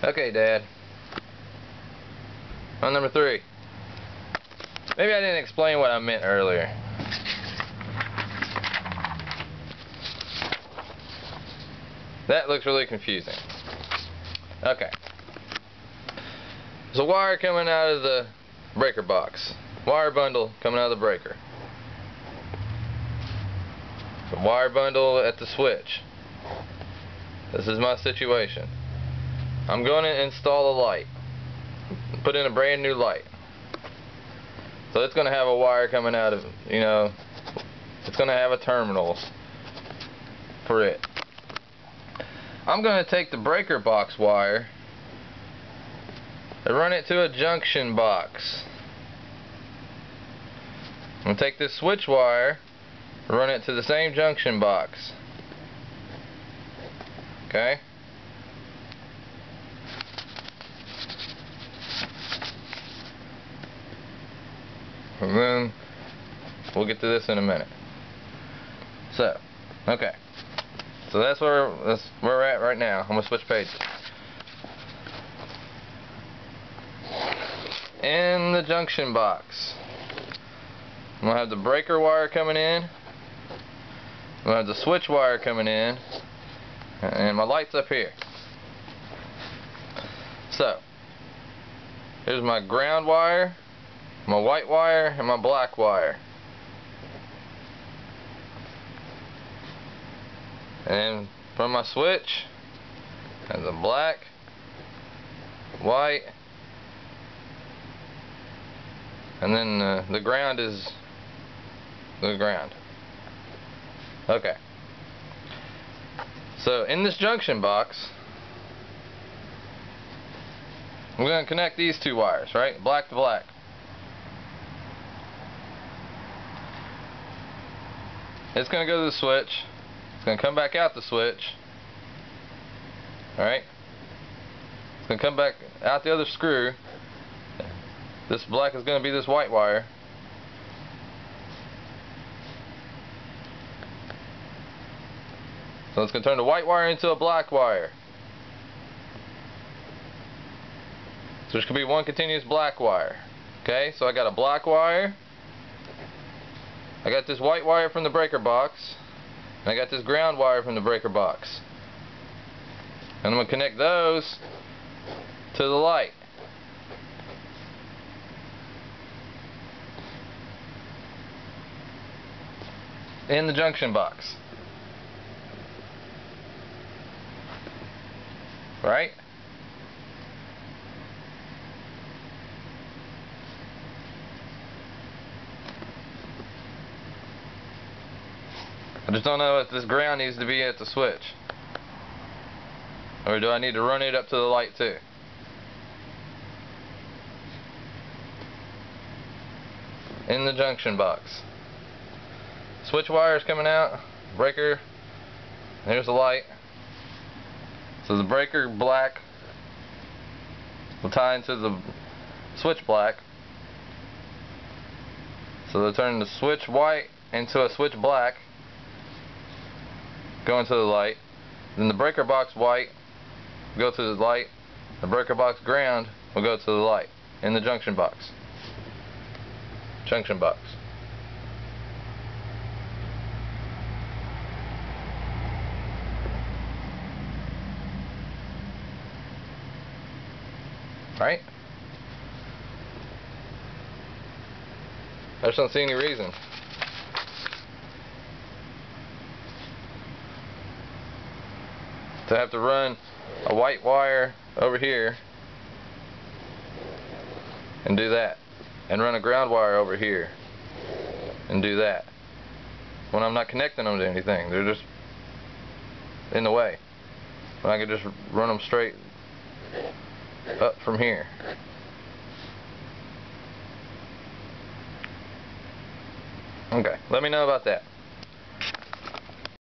Okay, Dad. On number 3. Maybe I didn't explain what I meant earlier. That looks really confusing. Okay. There's a wire coming out of the breaker box. Wire bundle coming out of the breaker. The wire bundle at the switch. This is my situation. I'm going to install a light. Put in a brand new light. So it's going to have a wire coming out of, it's going to have a terminal for it. I'm going to take the breaker box wire and run it to a junction box. I'm going to take this switch wire and run it to the same junction box. Okay? And then we'll get to this in a minute. So, okay. So that's where we're at right now. I'm gonna switch pages. In the junction box, I'm gonna have the breaker wire coming in. I'm gonna have the switch wire coming in, and my light's up here. So, here's my ground wire, my white wire, and my black wire. And from my switch, there's a black, white, and then the ground is the ground. Okay. So in this junction box, I'm going to connect these two wires, right? Black to black. It's going to go to the switch. It's going to come back out the switch. Alright? It's going to come back out the other screw. This black is going to be this white wire. So it's going to turn the white wire into a black wire. So there's going to be one continuous black wire. Okay, so I got a black wire. I got this white wire from the breaker box. And I got this ground wire from the breaker box. And I'm going to connect those to the light. In the junction box. Right? I just don't know if this ground needs to be at the switch. Or do I need to run it up to the light too? In the junction box. Switch wire is coming out. Breaker. There's the light. So the breaker black will tie into the switch black. So they'll turn the switch white into a switch black. Go into the light. Then the breaker box white will go to the light. The breaker box ground will go to the light in the junction box. Junction box. Right? I just don't see any reason. To have to run a white wire over here and do that, and run a ground wire over here and do that, when I'm not connecting them to anything. They're just in the way, when I could just run them straight up from here. Okay, let me know about that.